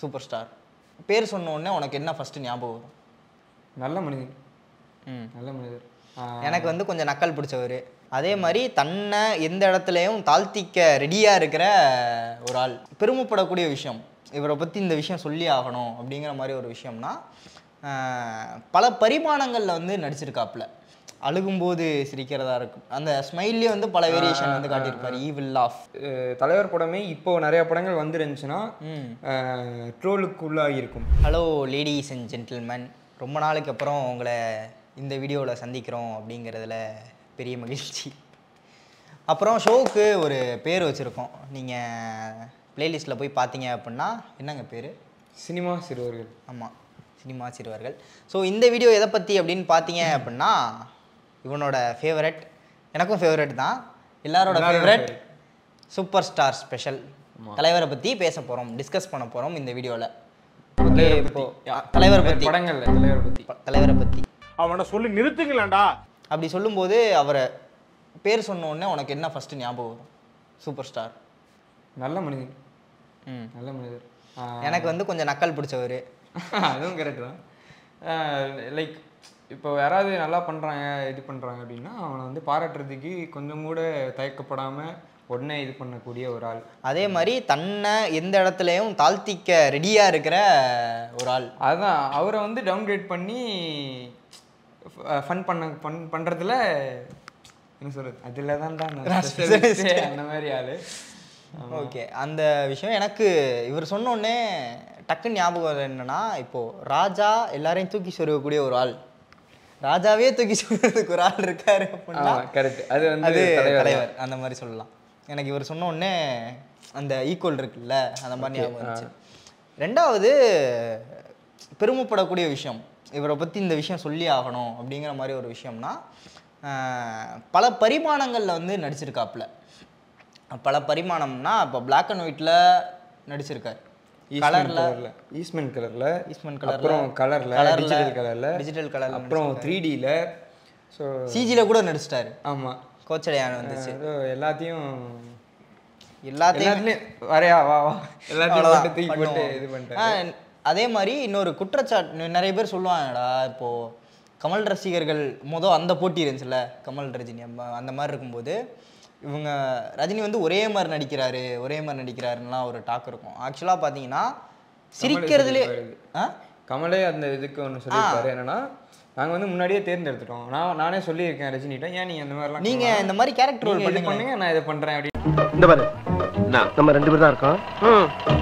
Super star பேர் சொன்ன உடனே உனக்கு என்ன ஃபர்ஸ்ட் ஞாபகம் வரும்? நல்ல மனிதர். நல்ல மனிதர். எனக்கு வந்து கொஞ்சம் நக்கல் பிடிச்சவர். அதே மாதிரி தன்னை எந்த இடத்துலையும் தாழ்த்திக்க ரெடியாக இருக்கிற ஒரு ஆள். பெருமைப்படக்கூடிய விஷயம், இவரை பற்றி இந்த விஷயம் சொல்லி ஆகணும் அப்படிங்கிற மாதிரி ஒரு விஷயம்னா பல பரிமாணங்களில் வந்து நடிச்சிருக்காப்புல. அழுகும்போது சிரிக்கிறதா இருக்கும், அந்த ஸ்மைல்லே வந்து பல வேரியேஷன் வந்து காட்டியிருப்பார். ஈவில் ஆஃப் தலைவர் படமே இப்போ நிறைய படங்கள் வந்துருந்துச்சுன்னா ட்ரோலுக்குள்ளாக இருக்கும். ஹலோ லேடிஸ் அண்ட் ஜென்டில்மேன், ரொம்ப நாளுக்கு அப்புறம் உங்களை இந்த வீடியோவில் சந்திக்கிறோம் அப்படிங்கிறதுல பெரிய மகிழ்ச்சி. அப்புறம் ஷோவுக்கு ஒரு பேர் வச்சுருக்கோம், நீங்கள் ப்ளேலிஸ்ட்டில் போய் பார்த்தீங்க அப்படின்னா என்னங்க பேர்? சினிமா சிறுவர்கள். ஆமாம், சினிமா சிறுவர்கள். ஸோ இந்த வீடியோ எதை பற்றி அப்படின்னு பார்த்தீங்க அப்படின்னா இவனோட ஃபேவரட், எனக்கும் ஃபேவரட் தான், எல்லாரோட ஃபேவரட் சூப்பர் ஸ்டார் ஸ்பெஷல் தலைவரை பற்றி பேச போகிறோம், டிஸ்கஸ் பண்ண போகிறோம் இந்த வீடியோவில். ஓகே, இப்போ தலைவரை பற்றி தலைவரை பற்றி அவனை சொல்லி நிறுத்துங்களேன்டா. அப்படி சொல்லும்போது அவரை பேர் சொன்ன உடனே உனக்கு என்ன ஃபர்ஸ்ட் ஞாபகம் வரும்? Super star. நல்ல மனிதர். நல்ல மனிதர். எனக்கு வந்து கொஞ்சம் நக்கல் பிடிச்சவர். அதுவும் கரெக்ட் தான். லைக் இப்போ யாராவது நல்லா பண்ணுறாங்க இது பண்ணுறாங்க அப்படின்னா அவனை வந்து பாராட்டுறதுக்கு கொஞ்சம் கூட தயக்கப்படாமல் உடனே இது பண்ணக்கூடிய ஒரு ஆள். அதே மாதிரி தன்னை எந்த இடத்துலையும் தாழ்த்திக்க ரெடியாக இருக்கிற ஒரு ஆள். அதுதான் அவரை வந்து டவுன்கிரேட் பண்ணி ஃபன் பண்ணுறதுல என்ன சொல்கிறது, அதில் தான்டா அந்த மாதிரி ஆள். ஓகே, அந்த விஷயம் எனக்கு இவர் சொன்னோடனே டக்குன்னு ஞாபகம் என்னன்னா, இப்போது ராஜா எல்லாரையும் தூக்கி சொருகக்கூடிய ஒரு ஆள், ராஜாவே தூக்கி சொல்றதுக்கு ஒரு ஆள் இருக்காரு அப்படின்னா கரெக்ட், அது வந்து தலைவர் அந்த மாதிரி சொல்லலாம். எனக்கு இவர் சொன்ன உடனே அந்த ஈக்குவல் இருக்குல்ல, அந்த மாதிரி ஞாபகம் இருந்துச்சு. ரெண்டாவது பெருமைப்படக்கூடிய விஷயம், இவரை பற்றி இந்த விஷயம் சொல்லி ஆகணும் அப்படிங்கிற மாதிரி ஒரு விஷயம்னா பல பரிமாணங்களில் வந்து நடிச்சிருக்காப்புல. பல பரிமாணம்னா இப்போ பிளாக் அண்ட் ஒயிட்டில் நடிச்சிருக்காரு, கலர்ல ஈஸ்ட்மன் கலர்ல, அப்புறம் கலர்ல டிஜிட்டல் கலர்ல, அப்புறம் 3Dல, ஸோ சிஜில கூட நடிச்சிட்டாரு. ஆமாம், கோச்சடையான் வந்துச்சு. எல்லாத்தையும் வரையா வா வா எல்லாத்தையும் இது பண்ணிட்டாரு. அதே மாதிரி இன்னொரு குற்றச்சாட்டு நிறைய பேர் சொல்லுவாங்கடா, இப்போ கமல் ரசிகர்கள் அந்த போட்டி இருந்துச்சுல்ல, கமல் ரஜினி அந்த மாதிரி இருக்கும்போது இவங்க ரஜினி வந்து ஒரே மாதிரி நடிக்கிறாருலாம் ஒரு டாக் இருக்கும். ஆக்சுவலாக பார்த்தீங்கன்னா சிரிக்கிறதுலே கமலே அந்த இதுக்கு ஒன்று சொல்லியிருக்காரு, என்னன்னா நாங்கள் வந்து முன்னாடியே தேர்ந்தெடுத்துட்டோம், நானே சொல்லியிருக்கேன் ரஜினிகிட்ட, ஏன் நீங்கள் அந்த மாதிரிலாம் நீங்கள் இந்த மாதிரி கேரக்டர் ரோல் பண்ணுங்க, நான் இதை பண்ணுறேன் அப்படின்னு. இந்த மாதிரி நம்ம 2 பேர் தான் இருக்கோம்,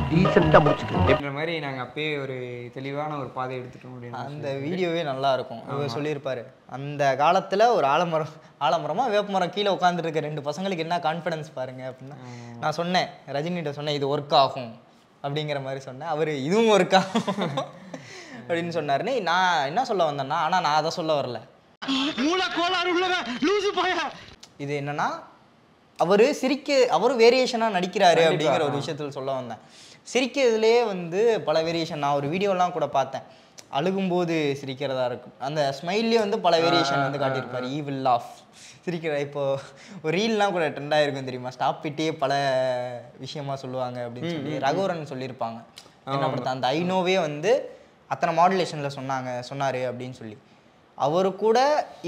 டீசெண்டாக முடிச்சுட்டு மாதிரி நாங்கள் அப்பயே ஒரு தெளிவான ஒரு பாதை எடுத்துட்டோம் அப்படின்னு. அந்த வீடியோவே நல்லா இருக்கும். இவர் சொல்லியிருப்பாரு, அந்த காலத்தில் ஒரு ஆலமரமாக வேப்பமரம் கீழே உட்காந்துட்டு இருக்க 2 பசங்களுக்கு என்ன கான்ஃபிடன்ஸ் பாருங்க அப்படின்னா, நான் சொன்னேன் ரஜினிகிட்ட சொன்னேன் இது ஒர்க் ஆகும் அப்படிங்கிற மாதிரி சொன்னேன். அவர் இதுவும் ஒர்க் ஆகும் அப்படின்னு சொன்னாருன்னு நான் என்ன சொல்ல வந்தேன்னா, ஆனால் நான் அதை சொல்ல வரல. இது என்னன்னா அவரு வேரியேஷனாக நடிக்கிறாரு அப்படிங்கிற ஒரு விஷயத்தில் சொல்ல வந்தேன். சிரிக்கிறதுலே வந்து பல வேரியேஷன், நான் ஒரு வீடியோலாம் கூட பார்த்தேன், அழுகும்போது சிரிக்கிறதா இருக்கும், அந்த ஸ்மைல்லே வந்து பல வேரியேஷன் வந்து காட்டியிருப்பார். ஈவில் ஆஃப் சிரிக்கிற, இப்போது ஒரு ரீல்லாம் கூட ட்ரெண்ட் ஆகிருக்கும் தெரியுமா, ஸ்டாப் இட்டே பல விஷயமா சொல்லுவாங்க அப்படின்னு சொல்லி ரகுவரன் சொல்லியிருப்பாங்க. என்ன படுத்த அந்த ஐநோவே வந்து அத்தனை மாடுலேஷனில் சொன்னார் அப்படின்னு சொல்லி, அவரு கூட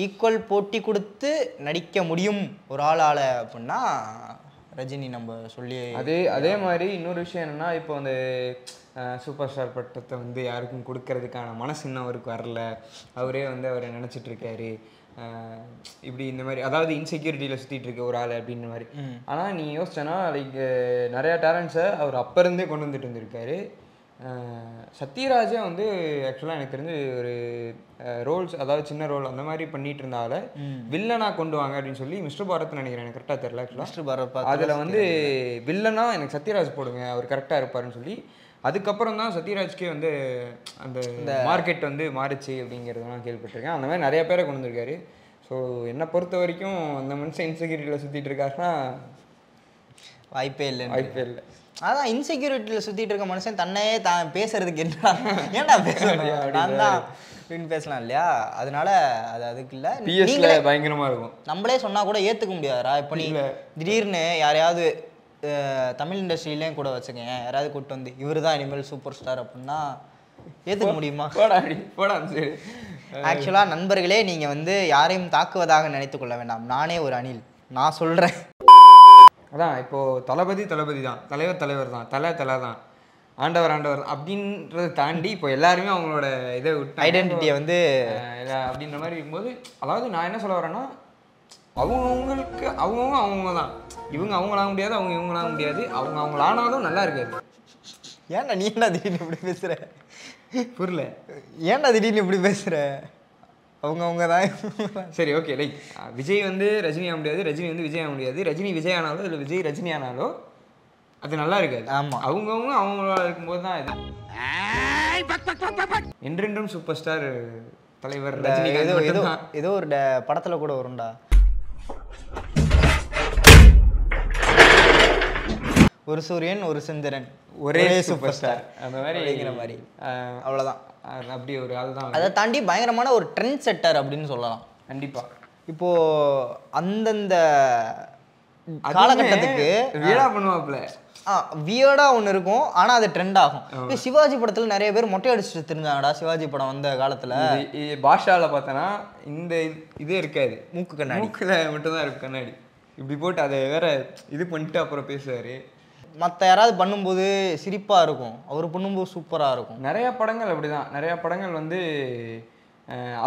ஈக்குவல் போட்டி கொடுத்து நடிக்க முடியும் ஒரு ஆளால் அப்படின்னா ரஜினி நம்ம சொல்லி. அதே மாதிரி இன்னொரு விஷயம் என்னென்னா, இப்போ அந்த சூப்பர் ஸ்டார் பட்டத்தை வந்து யாருக்கும் கொடுக்கறதுக்கான மனசு இன்னும் அவருக்கு வரல, அவரே வந்து அவரை நினச்சிட்ருக்காரு இப்படி இந்த மாதிரி, அதாவது இன்செக்யூரிட்டியில் சுற்றிட்டு இருக்க ஒரு ஆள் அப்படின்ற மாதிரி. ஆனால் நீ யோசிச்சேன்னா லைக் நிறையா டேலண்ட்ஸை அவர் அப்போ இருந்தே கொண்டு வந்துட்டு வந்திருக்காரு. சத்யராஜே வந்து ஆக்சுவலாக எனக்கு தெரிஞ்சு ஒரு ரோல்ஸ், அதாவது சின்ன ரோல் அந்த மாதிரி பண்ணிட்டு இருந்தால வில்லனா கொண்டு வாங்க அப்படின்னு சொல்லி மிஸ்டர் பாரத் நினைக்கிறேன், எனக்கு கரெக்டாக தெரியல ஆக்சுவலாக. அதில் வந்து வில்லனா எனக்கு சத்யராஜ் போடுங்க, அவர் கரெக்டாக இருப்பாருன்னு சொல்லி, அதுக்கப்புறம் தான் சத்யராஜ்க்கே வந்து அந்த மார்க்கெட் வந்து மாறிச்சு அப்படிங்கிறதெல்லாம் கேள்விப்பட்டிருக்கேன். அந்த மாதிரி நிறைய பேரை கொண்டு வந்திருக்காரு. ஸோ என்னை பொறுத்த வரைக்கும் அந்த மனுஷன் இன்செக்யூரிட்டியில் சுற்றிட்டு இருக்காருன்னா வாய்ப்பே இல்லை. அதான் இன்செக்யூரிட்டியில் சுற்றிட்டு இருக்க மனுஷன் தன்னையே தான் பேசுறதுக்கு என்ன ஏன்டா பேசுறேன் நான் தான் அப்படின்னு பேசலாம் இல்லையா? அதனால அதுக்கு இல்லை, பிஎஸ்ல பயங்கரமாக இருக்கும். நம்மளே சொன்னால் கூட ஏற்றுக்க முடியாதுரா. இப்போ நீ திடீர்னு யாரையாவது தமிழ் இண்டஸ்ட்ரியிலையும் கூட வச்சுக்கேன், யாராவது கூப்பிட்டு வந்து இவர் தான் இனிமேல் சூப்பர் ஸ்டார் அப்படின்னா ஏற்றுக்க முடியுமா? போடா சரி. ஆக்சுவலாக நண்பர்களே, நீங்கள் வந்து யாரையும் தாக்குவதாக நினைத்து கொள்ள வேண்டாம். நானே ஒரு அணில், நான் சொல்கிறேன். அதான் இப்போது தளபதி தான், தலைவர் தான், தலை தான், ஆண்டவர் தான் அப்படின்றத தாண்டி இப்போ எல்லாருமே அவங்களோட இதை விட்டு ஐடென்டிட்டியை வந்து அப்படின்ற மாதிரி இருக்கும்போது, அதாவது நான் என்ன சொல்ல வரேன்னா, அவங்கவுங்களுக்கு அவங்க தான், இவங்க அவங்களாக முடியாது, அவங்க இவங்களாக முடியாது, அவங்களானாலும் நல்லா இருக்காது. ஏன்டா நீ என்ன திடீர்னு இப்படி பேசுகிற? புரியல. ஏன்டா திடீர்னு இப்படி பேசுகிற? அவங்க தான். சரி ஓகே, லைக் விஜய் வந்து ரஜினி ஆக முடியாது, ரஜினி வந்து விஜய் ஆக முடியாது, ரஜினி விஜய் ஆனாலும் இல்லை விஜய் ரஜினி ஆனாலும் அது நல்லா இருக்காது. ஆமாம், அவங்களோட இருக்கும்போது தான் இது என்றென்றும் சூப்பர் ஸ்டார் தலைவர் ரஜினி. ஏதோ ஒரு படத்தில் கூட வரும்டா, ஒரு சூரியன் ஒரு சந்திரன் ஒரே சூப்பர் ஸ்டார் அந்த மாதிரி. அவ்வளோதான். அப்படி ஒரு ஆள் தான். அதை தாண்டி பயங்கரமான ஒரு ட்ரெண்ட் செட்டர் அப்படின்னு சொல்லலாம். கண்டிப்பாக. இப்போது அந்தந்த காலகட்டத்துக்கு வீடா பண்ணுவாப்புல வியர்டாக ஒன்று இருக்கும், ஆனால் அது ட்ரெண்ட் ஆகும். சிவாஜி படத்தில் நிறைய பேர் மொட்டை அடிச்சுட்டு தெரிஞ்சாங்கடா. சிவாஜி படம் வந்த காலத்தில் பாஷாவில் பார்த்தோன்னா இந்த இதே இருக்காது, மூக்கு கண்ணாடி, மூக்கில் மட்டும்தான் இருக்கும் கண்ணாடி. இப்படி போட்டு அதை வேற இது பண்ணிட்டு அப்புறம் பேசுவார். மற்ற யாராவது பண்ணும்போது சிரிப்பாக இருக்கும், அவர் பண்ணும்போது சூப்பராக இருக்கும். நிறையா படங்கள் அப்படி தான். நிறையா படங்கள் வந்து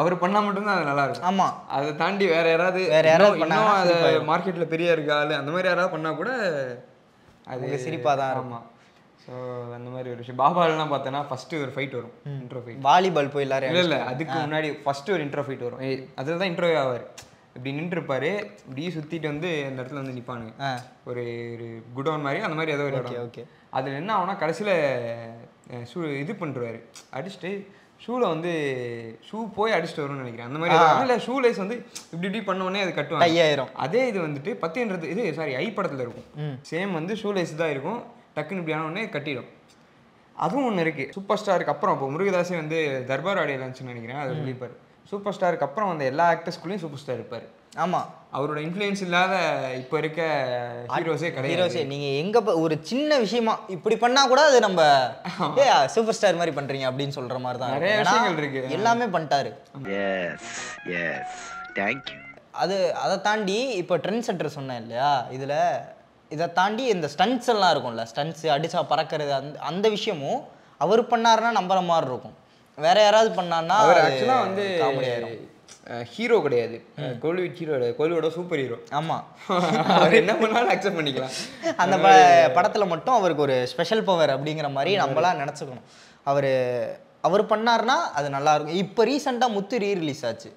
அவர் பண்ணால் மட்டும்தான் அது நல்லா இருக்கும். ஆமாம், அதை தாண்டி வேற யாராவது பண்ணால் அதை மார்க்கெட்டில் பெரிய இருக்க ஆள் அந்த மாதிரி யாராவது பண்ணால் கூட அது சிரிப்பாக தான் இருக்கும். ஆமாம். ஸோ அந்த மாதிரி ஒரு விஷயம். பாபாலாம் பார்த்தோன்னா ஃபஸ்ட்டு ஒரு ஃபைட் வரும், இன்ட்ரோ ஃபைட். வாலிபால் போய் எல்லாரும் இல்லை அதுக்கு முன்னாடி ஃபஸ்ட்டு ஒரு இன்ட்ரோ ஃபைட் வரும். அதில் தான் இன்ட்ரோவே ஆவார். இப்படி நின்றுருப்பாரு, இப்படியே சுற்றிட்டு வந்து அந்த இடத்துல வந்து நிற்பானுங்க. ஒரு குடோன் மாதிரி அந்த மாதிரி ஏதோ ஒரு இடம். ஓகே. அதில் என்ன ஆகுனா கடைசியில் இது பண்ணிருவாரு, அடிச்சுட்டு ஷூவில் வந்து ஷூ போய் அடிச்சுட்டு வரும்னு நினைக்கிறேன். அந்த மாதிரி இல்லை, ஷூ லேஸ் வந்து இப்படி பண்ணோடனே அது கட்டுவாங்க, 5000. அதே இது வந்துட்டு 10ன்றது இது ஐ படத்தில் இருக்கும். சேம் வந்து ஷூ லேஸ் தான் இருக்கும், டக்குன்னு இப்படி ஆனோடனே கட்டிடும். அதுவும் ஒன்று இருக்குது. சூப்பர் ஸ்டாருக்கு அப்புறம் இப்போ முருகதாஸே வந்து தர்பார் ஆடியோ லான்ச்னு நினைக்கிறேன், அதை சொல்லியிருப்பார். சூப்பர் ஸ்டாருக்கு அப்புறம் அந்த எல்லா ஆக்டர்ஸ்குள்ளேயும் சூப்பர் ஸ்டார் இருப்பார். ஆமாம், அவரோட இன்ஃப்ளூயன்ஸ் இல்லாத இப்போ இருக்க ஹீரோஸே கிடையாது. நீங்கள் எங்கே ஒரு சின்ன விஷயமா இப்படி பண்ணால் கூட அது நம்ம சூப்பர் ஸ்டார் மாதிரி பண்ணுறீங்க அப்படின்னு சொல்கிற மாதிரி தான். நிறைய விஷயங்கள் இருக்கு, எல்லாமே பண்ணிட்டாரு. அதை தாண்டி இப்போ ட்ரெண்ட் செட்டர் சொன்னேன் இல்லையா, இதை தாண்டி இந்த ஸ்டண்ட்ஸ் எல்லாம் இருக்கும்ல, ஸ்டண்ட்ஸ் அடிச்சா பறக்கிறது, அந்த விஷயமும் அவர் பண்ணாருன்னா நம்புற மாதிரி இருக்கும். வேற யாராவது பண்ணான்னா அவர் ஆக்சுவலாக வந்து ஹீரோ கிடையாது, கோலிவுட் ஹீரோ கிடையாது, கோலிவுடோட சூப்பர் ஹீரோ. ஆமாம், அவர் என்ன பண்ணாலும் அக்செப்ட் பண்ணிக்கலாம். அந்த படத்தில் மட்டும் அவருக்கு ஒரு ஸ்பெஷல் பவர் அப்படிங்கிற மாதிரி நம்மளாம் நினச்சிக்கணும். அவர் பண்ணார்னா அது நல்லாயிருக்கும். இப்போ ரீசெண்டாக முத்து ரீரிலீஸ் ஆச்சு,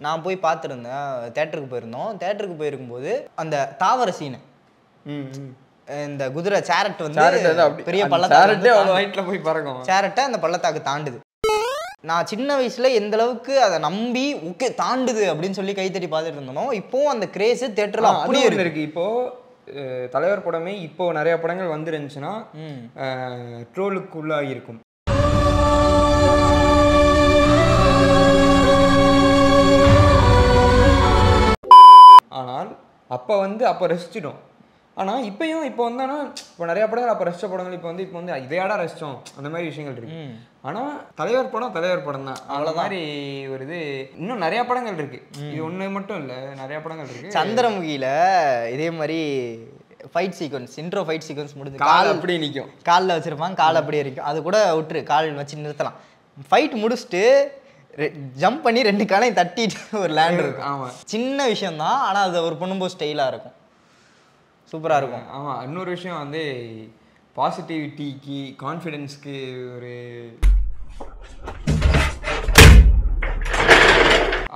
நான் போய் பார்த்துருந்தேன். தேட்டருக்கு போயிருக்கும்போது அந்த தாவர சீனு, இந்த குதிரை சேரட் வந்து பெரிய பள்ளத்தாக்கு போய் பறக்கும், சேரட்டை அந்த பள்ளத்தாக்கு தாண்டுது. நான் சின்ன வயசுல எந்த அளவுக்கு அதை நம்பி ஓகே தாண்டுது அப்படின்னு சொல்லி கைத்தட்டி பார்த்துட்டு இருந்தோம். இப்போ அந்த கிரேஸ் தியேட்டர்ல அப்படியே இருக்கு. இப்போ தலைவர் படமே இப்போ நிறைய படங்கள் வந்துருந்துச்சுன்னா ட்ரோலுக்குள்ளாகி இருக்கும். ஆனால் அப்போ ரசிச்சிடும். ஆனால் இப்போ வந்தானா இப்போ நிறையா படங்கள் அப்போ ரசித்த படங்கள் இப்போ வந்து இதையாடா ரசித்தோம் அந்த மாதிரி விஷயங்கள் இருக்கு. ஆனால் தலைவர் படம் தான் அவ்வளோ மாதிரி ஒரு இது. இன்னும் நிறையா படங்கள் இருக்கு, இது ஒன்று மட்டும் இல்லை, நிறையா படங்கள் இருக்கு. சந்திரமுகியில் இதே மாதிரி fight sequence, intro fight sequence முடிஞ்சு கால் அப்படியே நிற்கும், காலில் வச்சுருப்பாங்க, கால் அப்படியே இருக்கும். அது கூட விட்டுரு, கால் வச்சு நிறுத்தலாம். ஃபைட் முடிச்சுட்டு ஜம்ப் பண்ணி 2 காலையும் தட்டிட்டு ஒரு லேண்ட் இருக்கும். ஆமாம், சின்ன விஷயம்தான், ஆனால் அது ஒரு பண்ணும்போது ஸ்டைலாக இருக்கும், சூப்பராக இருக்கும். ஆமாம், இன்னொரு விஷயம் வந்து பாசிட்டிவிட்டிக்கு கான்ஃபிடென்ஸ்க்கு ஒரு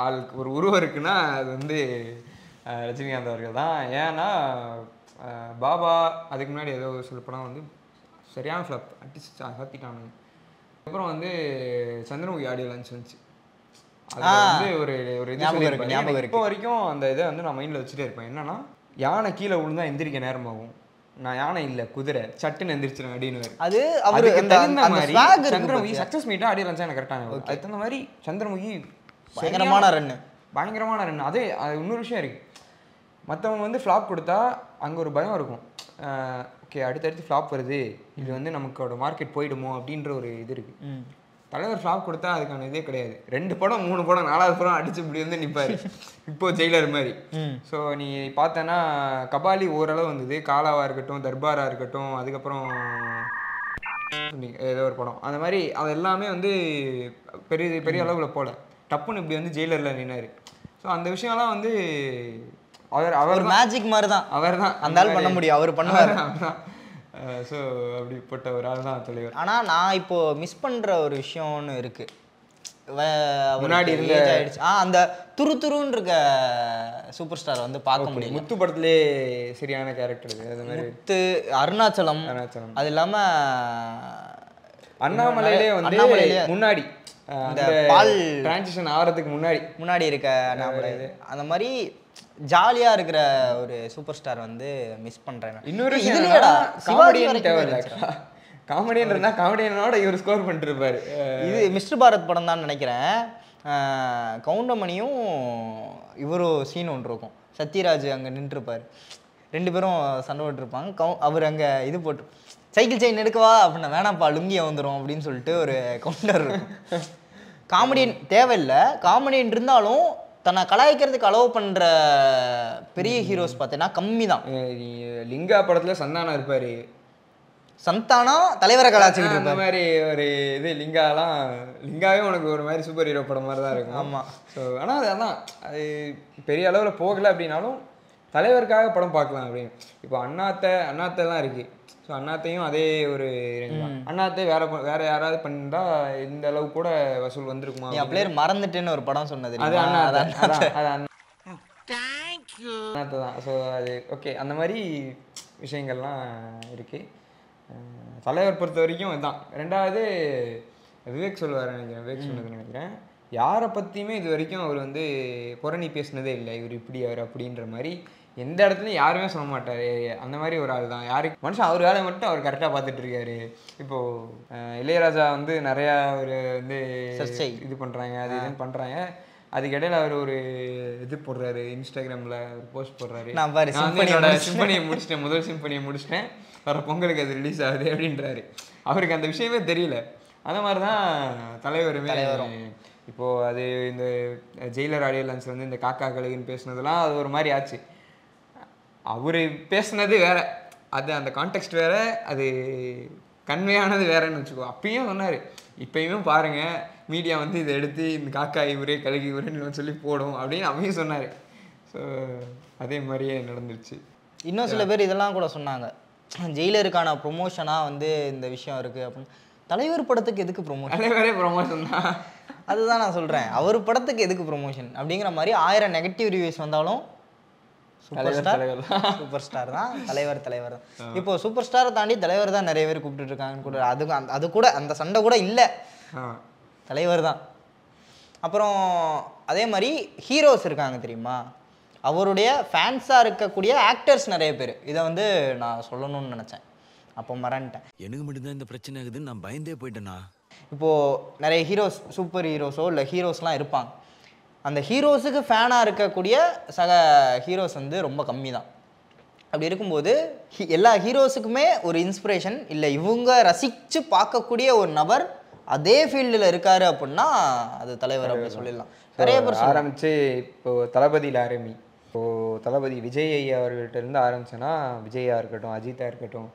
ஆளுக்கு ஒரு உருவம் இருக்குன்னா அது வந்து ரஜினிகாந்த் அவர்கள் தான். ஏன்னா பாபா அதுக்கு முன்னாடி ஏதோ சில படம் வந்து சரியான ஃப்ளாப் அடிச்சு சாத்திட்டானு. அப்புறம் வந்து சந்திரமுகி ஆடியோ லான்ச் வந்துச்சு, அது வந்து ஒரு ஞாபகம் இருக்கு. இப்போ வரைக்கும் அந்த இதை வந்து நான் மைண்டில் வச்சுட்டே இருப்பேன். என்னன்னா, யானை கீழே விழுந்தா எந்திரிக்க நேரமாகும், நான் யானை இல்லை குதிரை, சட்டுன்னு எந்திரிச்சிடும் அப்படின்னு. அது தகுந்த மாதிரி சந்திரமுகி சக்ஸஸ் மீட்டா ஆடியோ லான்ச்சா எனக்கு கரெக்டான. அதுக்கு தகுந்த மாதிரி சந்திரமுகி பயங்கரமான ரன். அது இன்னொரு விஷயம் இருக்கு, மற்றவங்க வந்து ஃப்ளாப் கொடுத்தா அங்கே ஒரு பயம் இருக்கும், ஓகே அடுத்தடுத்து ஃப்ளாப் வருது, இது வந்து நமக்கோட மார்க்கெட் போயிடுமோ அப்படின்ற ஒரு இது இருக்குது. தலைவர் ஃப்ளாப் கொடுத்தா அதுக்கான இதே கிடையாது. 2 படம் 3 படம் 4வது படம் அடிச்சு இப்படி வந்து நிற்பாரு இப்போ ஜெயிலர் மாதிரி. ஸோ நீ பார்த்தேன்னா கபாலி ஓரளவு வந்தது, காலாவாக இருக்கட்டும், தர்பாராக இருக்கட்டும், அதுக்கப்புறம் ஏதோ ஒரு படம், அந்த மாதிரி அது எல்லாமே வந்து பெரிய பெரிய அளவில் போல டப்புன்னு இப்படி வந்து ஜெயிலரில் நின்னாரு. ஸோ அந்த விஷயம்லாம் வந்து அவர் மேஜிக் மாதிரி தான், அவர் தான் அந்த ஆள் பண்ண முடியும், அவர் பண்ணுவார். ஸோ அப்படிப்பட்ட ஒரு ஆள் தான் தலைவர். ஆனால் நான் இப்போ மிஸ் பண்ணுற ஒரு விஷயம்னு இருக்கு, முன்னாடி இருந்த அந்த துருன்னு இருக்க சூப்பர் ஸ்டார் வந்து பார்க்க முடியும். முத்து படத்திலே சரியான கேரக்டர் இது. அது மாதிரி முத்து, அருணாச்சலம், அது இல்லாம அண்ணாமலையிலே வந்து முன்னாடி அந்த பால் டிரான்சிஷன் ஆகிறதுக்கு முன்னாடி இருக்க அண்ணாமலை, அந்த மாதிரி ஜாலியா இருக்கிற ஒரு சூப்பர் ஸ்டார் வந்து மிஸ் பண்றேன். இன்னொரு காமெடியன் இருந்தா காமெடியனோட இவர் ஸ்கோர் பண்ணிட்டு இருப்பாரு. இது மிஸ்டர் பாரத் படம் தான் நினைக்கிறேன். கவுண்டமணியும் இவரும் சீன் ஒன்று இருக்கும், சத்யராஜ் அங்கே நின்றுருப்பார், 2 பேரும் சண்டை போட்டுருப்பாங்க. அவர் அங்கே இது போட்டு சைக்கிள் செயின் எடுக்கவா அப்படின்னா வேணாப்பா லுங்கியை வந்துடும் அப்படின்னு சொல்லிட்டு ஒரு கவுண்டர் இருக்கும். காமெடியன் தேவையில்லை, காமெடியன் இருந்தாலும் தன்னை கலாய்க்கிறதுக்கு அலோவ் பண்ணுற பெரிய ஹீரோஸ் பார்த்தீங்கன்னா கம்மி தான். லிங்கா படத்தில் சந்தானம் இருப்பார், சந்தானம் தலைவரை கலாய்ச்சிக்கிட்டு இந்த மாதிரி ஒரு இது. லிங்காவே உனக்கு ஒரு மாதிரி சூப்பர் ஹீரோ படம் மாதிரி தான் இருக்கும். ஆமாம். ஸோ ஆனால் அதான் அது பெரிய அளவில் போகலை அப்படின்னாலும் தலைவருக்காக படம் பார்க்கலாம் அப்படின்னு. இப்போ அண்ணாத்தெல்லாம் இருக்குது. ஸோ அண்ணாத்தையும் அதே ஒரு அண்ணாத்தை வேற யாராவது பண்ணிருந்தா இந்த அளவு கூட வசூல் வந்திருக்குமா? என் பிளேயர் மறந்துட்டேன்னு ஒரு படம் சொன்னது, அது அண்ணாத்தை தான். ஸோ அது ஓகே, அந்த மாதிரி விஷயங்கள்லாம் இருக்குது. தலைவர் பொறுத்த வரைக்கும் இதுதான். 2வது விவேக் சொல்லுவார் நினைக்கிறேன், விவேக் சொன்னது நினைக்கிறேன், யாரை பற்றியுமே இது வரைக்கும் அவர் வந்து புரணி பேசினதே இல்லை, இவர் இப்படி அவர் அப்படின்ற மாதிரி எந்த இடத்துலையும் யாருமே சொல்ல மாட்டார். அந்த மாதிரி ஒரு ஆள் தான். யாருக்கு மனுஷன் அவர் வேலையை மட்டும் அவர் கரெக்டாக பார்த்துட்டு இருக்காரு. இப்போது இளையராஜா வந்து நிறையா ஒரு வந்து இது பண்ணுறாங்க, அது இதுன்னு பண்ணுறாங்க. அதுக்கு இடையில அவர் ஒரு இது போடுறாரு, இன்ஸ்டாகிராமில் ஒரு போஸ்ட் போடுறாரு, நான் சிம்பனியை முடிச்சிட்டேன், முதல் சிம்பனியை முடிச்சிட்டேன், வர பொங்கலுக்கு அது ரிலீஸ் ஆகுது அப்படின்றாரு. அவருக்கு அந்த விஷயமே தெரியல. அந்த மாதிரி தான் தலைவருமே. இப்போது அது இந்த ஜெயிலர் ஆடியோ லான்ஸ் வந்து இந்த காக்கா கழுகுன்னு பேசுனதெல்லாம் அது ஒரு மாதிரி ஆச்சு. அவர் பேசுனது வேற, அது அந்த கான்டெக்ட் வேற, அது கன்வேயானது வேறன்னு வச்சுக்கோ. அப்பயும் சொன்னார், இப்பயுமே பாருங்க மீடியா வந்து இதை எடுத்து இந்த காக்கா இவரே கழுகி இவரேன்னு சொல்லி போடும் அப்படின்னு அப்பயும் சொன்னார். ஸோ அதே மாதிரியே நடந்துருச்சு. இன்னும் சில பேர் இதெல்லாம் கூட சொன்னாங்க, ஜெயிலருக்கான ப்ரொமோஷனாக வந்து இந்த விஷயம் இருக்குது அப்படின்னு. தலைவர் படத்துக்கு எதுக்கு ப்ரொமோஷன்? தலைவரே ப்ரொமோஷன் தான். அதுதான் நான் சொல்கிறேன், அவர் படத்துக்கு எதுக்கு ப்ரொமோஷன் அப்படிங்கிற மாதிரி 1000 நெகட்டிவ் ரிவ்யூஸ் வந்தாலும் சூப்பர் ஸ்டார் தான், தலைவர் தான். இப்போ சூப்பர் ஸ்டாரை தாண்டி தலைவர் தான் நிறைய பேர் கூப்பிட்டு இருக்காங்க கூட. அது கூட அந்த சண்டை கூட இல்லை, தலைவர் தான். அப்புறம் அதே மாதிரி ஹீரோஸ் இருக்காங்க தெரியுமா, அவருடைய ஃபேன்ஸாக இருக்கக்கூடிய ஆக்டர்ஸ் நிறைய பேர். இதை வந்து நான் சொல்லணும்னு நினச்சேன், அப்போ மறந்துட்டேன். எனக்கு மட்டும்தான் இந்த பிரச்சனை ஆகுதுன்னு நான் பயந்தே போயிட்டேன்னா. இப்போது நிறைய ஹீரோஸ், சூப்பர் ஹீரோஸோ இல்லை ஹீரோஸ்லாம் இருப்பாங்க. அந்த ஹீரோஸுக்கு ஃபேனாக இருக்கக்கூடிய சக ஹீரோஸ் வந்து ரொம்ப கம்மி தான். அப்படி இருக்கும்போது எல்லா ஹீரோஸுக்குமே ஒரு இன்ஸ்பிரேஷன் இல்லை, இவங்க ரசித்து பார்க்கக்கூடிய ஒரு நபர் அதே ஃபீல்டில் இருக்காரு அப்படின்னா அது தலைவர் அப்படி சொல்லிடலாம். நிறைய பேர் ஆரம்பித்து இப்போது தளபதியில் ஆரம்பி, இப்போது தளபதி விஜய் ஐயா அவர்கள்ட்ட இருந்து ஆரம்பிச்சேன்னா, விஜயா இருக்கட்டும், அஜித்தா இருக்கட்டும்,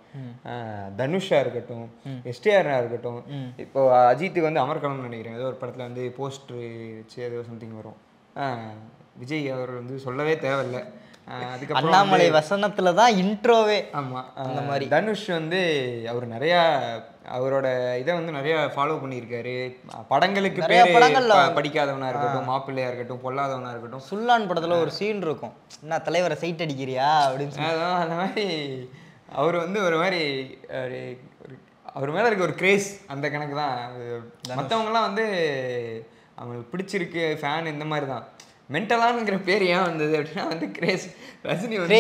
தனுஷா இருக்கட்டும், எஸ்டிஆர்னா இருக்கட்டும். இப்போது அஜித்துக்கு வந்து அமர்கலம்னு நினைக்கிறேன், ஏதோ ஒரு படத்தில் வந்து போஸ்ட்ரு வச்சு ஏதோ சம்திங் வரும். விஜய் அவர் வந்து சொல்லவே தேவையில்லை. அதுக்கப்புறம் அண்ணாமலை வசனத்துல தான் இன்ட்ரோவே. ஆமாம், அந்த மாதிரி தனுஷ் வந்து அவர் நிறையா அவரோட இதை வந்து நிறையா ஃபாலோ பண்ணியிருக்காரு. படங்களுக்கு படங்கள்ல படிக்காதவனா இருக்கட்டும், மாப்பிள்ளையா இருக்கட்டும், பொல்லாதவனா இருக்கட்டும். சுல்லான் படத்துல ஒரு சீன் இருக்கும், என்ன தலைவரை சைட் அடிக்கிறியா அப்படின்னு சொல்லி. அந்த மாதிரி அவர் வந்து ஒரு மாதிரி அவர் மேலே இருக்க ஒரு கிரேஸ் அந்த கணக்கு தான். மற்றவங்கலாம் வந்து அவங்களுக்கு பிடிச்சிருக்கு ஃபேன் இந்த மாதிரி தான். மென்டலானுங்கிற பேர் ஏன் வந்தது அப்படின்னா வந்து கிரேஸ். ரஜினி வந்து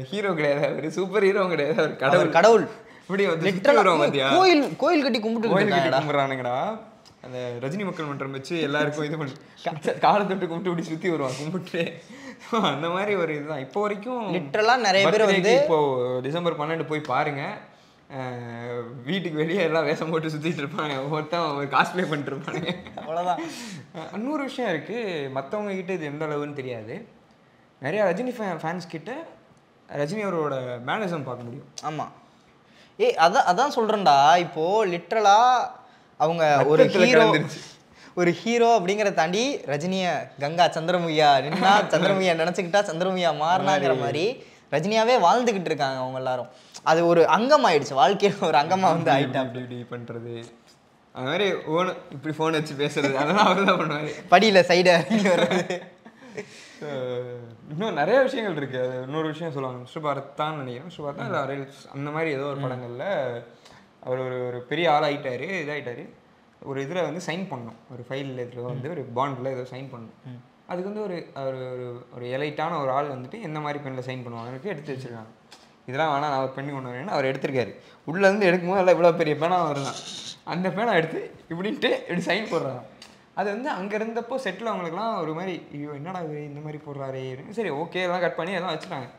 ஹீரோ கிடையாது, ஒரு சூப்பர் ஹீரோ கிடையாது, ஒரு கடவுள். கடவுள் இப்படி வந்து கோயில் கட்டி கும்பிட்டு கும்பிட்றானுங்கடா. அந்த ரஜினி மக்கள் மன்றம் வச்சு எல்லாருக்கும் இது பண்ணி காலை தொட்டு கும்பிட்டு இப்படி சுற்றி வருவான் கும்பிட்டு. அந்த மாதிரி ஒரு இதுதான் இப்போ வரைக்கும். லிட்டரலாக நிறைய பேர் வந்து இப்போ டிசம்பர் 12 போய் பாருங்க, வீட்டுக்கு வெளியே எல்லாம் வேஷம் போட்டு சுற்றிட்டு இருப்பாங்க, ஒவ்வொருத்தன் ஒரு காஸ்ப்ளே பண்ணிட்டு இருப்பாங்க. அவ்வளோதான். இன்னொரு விஷயம் இருக்குது, மற்றவங்க கிட்ட இது எந்த அளவுன்னு தெரியாது. நிறையா ரஜினி ஃபேன்ஸ் கிட்ட ரஜினி அவரோட மேனரிசம் பார்க்க முடியும். ஆமாம். அதான் சொல்கிறேன்டா. இப்போது லிட்ரலாக அவங்க ஒரு ஹீரோ அப்படிங்கிறத தாண்டி ரஜினியை கங்கா சந்திரமுகியா நின்னா சந்திரமுகியா நினச்சிக்கிட்டா சந்திரமுகியா மாறினாங்கிற மாதிரி ரஜினியாவே வாழ்ந்துக்கிட்டு இருக்காங்க அவங்க எல்லாரும். அது ஒரு அங்கம் ஆயிடுச்சு, வாழ்க்கையில் ஒரு அங்கமாக வந்து ஆயிட்டா. இப்படி பண்ணுறது, அது மாதிரி இப்படி ஃபோன் வச்சு பேசுறது, அதெல்லாம் அவர் தான் பண்ணுவார். படியில் சைடு இறங்கி வர்றது. இன்னும் நிறைய விஷயங்கள் இருக்குது. அது இன்னொரு விஷயம் சொல்லுவாங்க, மிஸ்டர் பாரத் தான் நினைக்கிறேன், மிஸ்டர் பாரத் இல்லை அந்த மாதிரி ஏதோ ஒரு படங்களில் அவர் ஒரு பெரிய ஆள் ஆகிட்டார், இதாகிட்டார். ஒரு இதில் வந்து சைன் பண்ணணும், ஒரு ஃபைல் இதில் வந்து ஒரு பாண்டில் ஏதோ சைன் பண்ணணும். அதுக்கு வந்து ஒரு ஒரு எலைட்டான ஒரு ஆள் வந்துட்டு எந்த மாதிரி பெண்ணில் சைன் பண்ணுவாங்க எடுத்து வச்சுருக்காங்க. இதெல்லாம் வேணாம், நான் ஒரு பெண்ணு கொண்டு வரேன்னு அவர் எடுத்திருக்காரு. உள்ளேருந்து எடுக்கும்போது எல்லாம் இவ்வளோ பெரிய பேனா வருதான், அந்த பேனா எடுத்து இப்படின்ட்டு இப்படி சைன் போடுறாங்க. அது வந்து அங்கே இருந்தப்போ செட்டில் அவங்களுக்குலாம் ஒரு மாதிரி ஐயோ என்னடா இந்த மாதிரி போடுறாரு, சரி ஓகே எல்லாம் கட் பண்ணி எல்லாம் வச்சுட்டாங்க.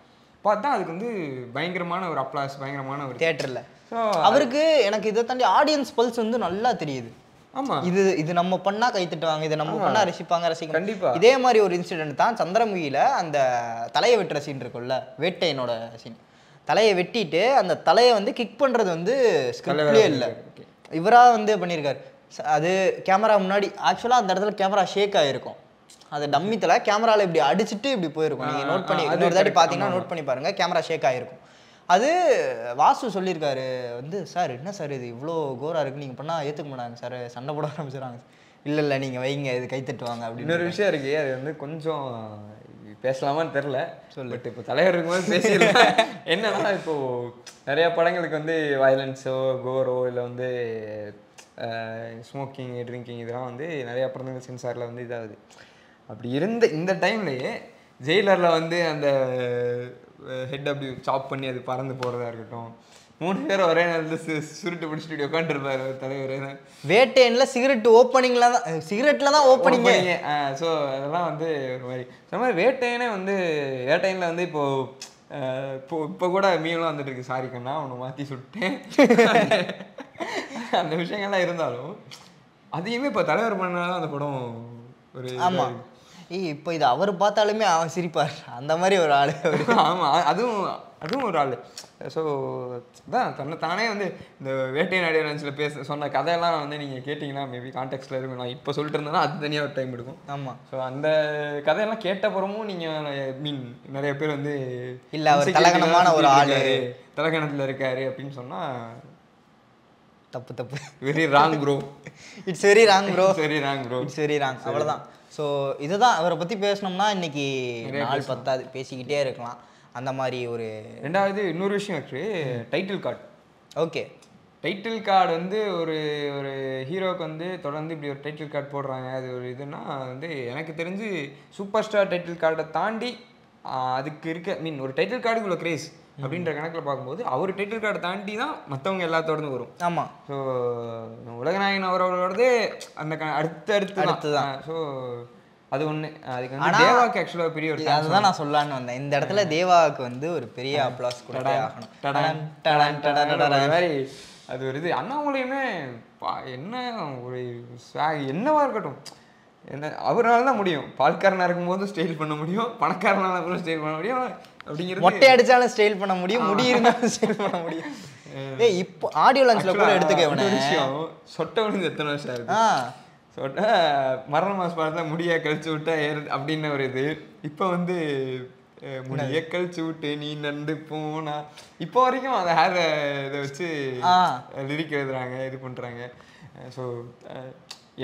பார்த்தா அதுக்கு வந்து பயங்கரமான ஒரு அப்ளாஸ், பயங்கரமான ஒரு தியேட்டரில். ஸோ அவருக்கு எனக்கு இதை தாண்டி ஆடியன்ஸ் பல்ஸ் வந்து நல்லா தெரியுது. ஆமாம், இது நம்ம பண்ணா கைத்துட்டுவாங்க, இது நம்ம பண்ணா ரசிப்பாங்க. கண்டிப்பா. இதே மாதிரி ஒரு இன்சிடென்ட் தான் சந்திரமுகியில அந்த தலையை வெட்டுற சீன் இருக்குல்ல, வேட்டையனோட சீன். தலையை வெட்டிட்டு அந்த தலையை வந்து கிக் பண்றது வந்து ஸ்கிரிப்ட்லயே இல்லை, இவராக வந்து பண்ணியிருக்காரு. அது கேமரா முன்னாடி ஆக்சுவலாக அந்த இடத்துல கேமரா ஷேக் ஆகிருக்கும். அது டம்மித்தில் கேமராவில் இப்படி அடிச்சுட்டு இப்படி போயிருக்கும். நீங்கள் நோட் பண்ணி இன்னொரு தாட்டி பார்த்தீங்கன்னா நோட் பண்ணி பாருங்கள், கேமரா ஷேக் ஆகிருக்கும். அது வாசு சொல்லியிருக்காரு வந்து, சார் என்ன சார் இது இவ்வளோ கோராக இருக்குது, நீங்கள் பண்ணால் ஏற்றுக்க மாட்டாங்க சார், சண்டை போட ஆரம்பிச்சிடறாங்க. இல்லை நீங்கள் வைங்க, இது கைத்தட்டுவாங்க அப்படின்னு. இன்னொரு விஷயம் இருக்குது, அது வந்து கொஞ்சம் பேசலாமான்னு தெரில, சொல்லிட்டு இப்போ தலைவர் இருக்கும்போது பேசிடலாம். என்னன்னா இப்போது நிறையா படங்களுக்கு வந்து வயலன்ஸோ கோரோ இல்லை வந்து ஸ்மோக்கிங் ட்ரிங்கிங் இதெல்லாம் வந்து நிறையா படங்கள் சென்சாரில் வந்து இதாகுது. அப்படி இருந்த இந்த டைம்லேயே ஜெயிலரில் வந்து அந்த ஹெட் அப்படி சாப் பண்ணி அது பறந்து போகிறதா இருக்கட்டும், 3 பேர் ஒரே நேரத்தில் சுருட்டு பிடிச்சிட்டு உட்காந்துருப்பாரு தலைவர். வேட்டையனில் சிகரெட் ஓப்பனிங்கில் தான், சிகரெட்டில் தான் ஓப்பனிங்க. ஸோ அதெல்லாம் வந்து ஒரு மாதிரி சொன்ன மாதிரி வேட்டையனே வந்து வேட்டையனில் வந்து இப்போ கூட மீன்லாம் வந்துட்டு இருக்கு, சாரி கண்ணா உன்னை மாற்றி சுட்டேன் அந்த விஷயங்கள்லாம் இருந்தாலும் அதையுமே இப்போ தலைவர் பண்ணாதான் அந்த படம் ஒரு. ஆமாம், இப்போ இது அவர் பார்த்தாலுமே அவன் சிரிப்பார், அந்த மாதிரி ஒரு ஆள். ஆமாம், அதுவும் ஒரு ஆள். ஸோ தான் தானே வந்து இந்த வேட்டையன் ஆடியன்ஸில் சொன்ன கதையெல்லாம் வந்து நீங்கள் கேட்டிங்கன்னா மேபி கான்டெக்ஸ்டில் இருக்கும். நான் இப்போ சொல்லிட்டு இருந்தேன்னா அது தனியாக ஒரு டைம் எடுக்கும். ஆமாம். ஸோ அந்த கதையெல்லாம் கேட்டப்புறமும் நீங்கள் நிறைய பேர் வந்து இல்லை அவர் தலகணமான ஒரு ஆள், தலகணத்தில் இருக்காரு அப்படின்னு சொன்னால் தப்பு very wrong bro. It's very wrong bro, very wrong bro, it's very wrong. அவ்வளோதான். ஸோ இதுதான் அவரை பற்றி பேசணும்னா இன்னைக்கு நாள் பத்தாது, பேசிக்கிட்டே இருக்கலாம். அந்த மாதிரி ஒரு ரெண்டாவது இன்னொரு விஷயம் actually title card. Okay, title card வந்து ஒரு ஹீரோவுக்கு வந்து தொடர்ந்து இப்படி ஒரு டைட்டில் கார்டு போடுறாங்க. அது ஒரு இதுன்னா வந்து எனக்கு தெரிஞ்சு சூப்பர் ஸ்டார் டைட்டில் கார்டை தாண்டி அதுக்கு இருக்க ஒரு டைட்டில் கார்டுக்கு உள்ள கிரேஸ் அப்படின்ற கணக்கில் பார்க்கும்போது அவர் டைட்டில் கார்டை தாண்டி தான் மற்றவங்க எல்லாத்தோடந்து வரும். ஆமாம். ஸோ உலகநாயகன் அவரோடது அந்த அடுத்து தான். ஸோ அது ஒன்று. அதுக்கு வந்து தேவாவுக்கு ஆக்சுவலாக பெரிய ஒரு அதுதான் நான் சொல்லலான்னு வந்தேன். இந்த இடத்துல தேவாவுக்கு வந்து ஒரு பெரிய அப்ளாஸ் கொடுத்தே ஆகணும். மாதிரி அது ஒரு இது. அண்ணாமலையுமே என்ன ஒரு என்னவா இருக்கட்டும், என்ன அவரால் தான் முடியும். பால்காரனாக இருக்கும்போது ஸ்டைல் பண்ண முடியும், பணக்காரனால கூட ஸ்டைல் பண்ண முடியும். அப்படிங்கிறது மொட்டை அடிச்சாலும் ஸ்டைல் பண்ண முடியும், முடி இருந்தாலும் ஸ்டைல் பண்ண முடியும். இப்போ ஆடியோ லான்ச்ல கூட எடுத்துக்க விஷயம், சொட்டை விழுந்து எத்தனை வருஷம் இருக்கு, சொட்ட மரண மாசம் படத்தில் முடியை கழிச்சு விட்டா அப்படின்னு ஒரு இது. இப்போ வந்து முடியை கழிச்சு விட்டு நீ நண்டு போனா இப்போ வரைக்கும் அந்த ஹேர் இதை வச்சு லிரிக் எழுதுறாங்க, இது பண்ணுறாங்க. ஸோ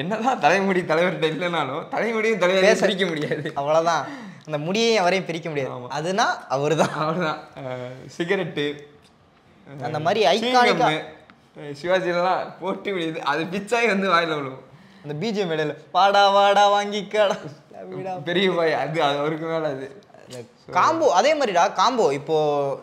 என்னதான் தலைமுடி தலைவர்கிட்ட இல்லைனாலும் தலைமுடியும் தலைவரையும் பிரிக்க முடியாது. அவ்வளோதான், அந்த முடியையும் அவரையும் பிரிக்க முடியாது. அதுனா அவர் தான். அவ்வளோதான். சிகரெட்டு அந்த மாதிரி ஐகானிக்கா சிவாஜிலலாம் போட்டு விடுது, அது பிச்சாகி வந்து வாயில விழுவும். அந்த பிஜிஎம் இடையில வாடா வாடா வாங்கிக்கடா பெரிய பாய் அது அவருக்கு மேலே அது காம்போ அதே மாதிரிடா காம்போ இப்போ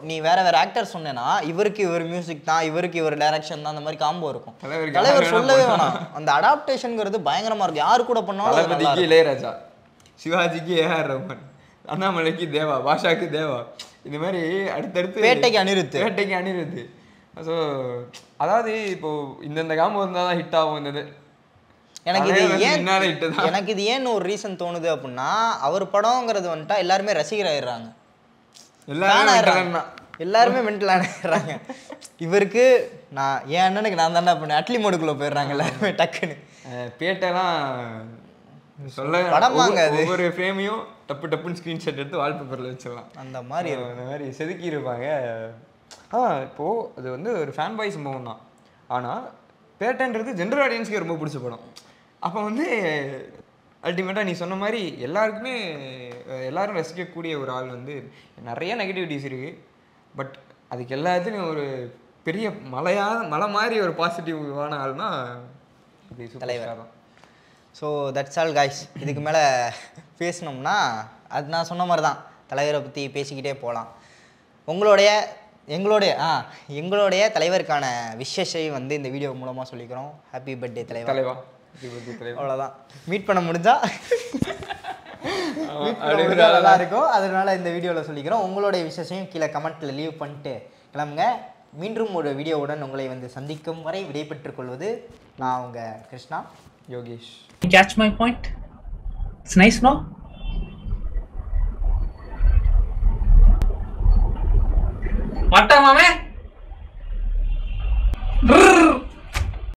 நீ வேற ஆக்டர் சொன்னேன்னா இவருக்கு இவர் மியூசிக் தான், இவருக்கு இவர் டைரக்ஷன் தான், அந்த மாதிரி காம்போ இருக்கும். தலைவர் சொல்லவே வேணாம். அந்த அடாப்டேஷன்ங்கிறது பயங்கரமா இருக்கும். யாரு கூட பண்ணாலும் தளபதிக்கு இளையராஜா, சிவாஜிக்கு ஏஆர் ரஹ்மான், அண்ணாமலைக்கு தேவா, பாஷாக்கு தேவா, இந்த மாதிரி அடுத்தடுத்து பேட்டைக்கு அனிருத். ஸோ அதாவது இப்போ இந்தந்த காம்போ இருந்தால் தான் ஹிட் ஆகும். இந்த எனக்கு இது ஏன்னு ஒரு ரீசன் தோணுது அப்படின்னா, அவர் படம்ங்கிறது வந்துட்டா எல்லாருமே ரசிகர் ஆயிடுறாங்க, எல்லாருமே மென்டல் ஆயிடுறாங்க. இவருக்கு நான் என் அண்ணனுக்கு நான் தானே பண்ணேன் அட்லி மோடுக்குள்ள போயிடுறாங்க எல்லாருமே டக்குன்னு. பேட்டெல்லாம் சொல்ல படமாங்க அது. ஒவ்வொரு ஃப்ரேமையும் டப்புன்னு ஸ்க்ரீன்ஷாட் எடுத்து வால்பேப்பரில் வச்சிடலாம். அந்த மாதிரி அந்த மாதிரி செதுக்கி இருப்பாங்க. இப்போது அது வந்து ஒரு ஃபேன் பாய் சம்பவம் தான். ஆனால் பேட்டன்றது ஜென்ரல் ஆடியன்ஸ்க்கு ரொம்ப பிடிச்ச படம். அப்போ வந்து அல்டிமேட்டாக நீ சொன்ன மாதிரி எல்லாரும் ரசிக்கக்கூடிய ஒரு ஆள் வந்து நிறைய நெகட்டிவிட்டிஸ் இருக்குது. பட் அதுக்கு எல்லாத்துலேயும் ஒரு பெரிய மலை மாதிரி ஒரு பாசிட்டிவான ஆள்னா தலைவர் தான். So that's all guys. இதுக்கு மேலே பேசணும்னா அது நான் சொன்ன மாதிரி தான், தலைவரை பற்றி பேசிக்கிட்டே போகலாம். எங்களுடைய தலைவருக்கான விஷஸை வந்து இந்த வீடியோ மூலமாக சொல்லிக்கிறோம். ஹாப்பி பர்த்டே தலைவா. அவ்வளோதான். மீட் பண்ண முடிஞ்சா நல்லா இருக்கும். அதனால இந்த வீடியோவில் சொல்லிக்கிறோம். உங்களுடைய விஷஸையும் கீழே கமெண்ட்டில் லீவ் பண்ணிட்டு கிளம்புங்க. மீண்டும் ஒரு வீடியோவுடன் உங்களை வந்து சந்திக்கும் வரை விடைபெற்றுக் கொள்வது நான் உங்கள் Krishna. Yogesh. Catch my point? It's nice, no? What time, mame?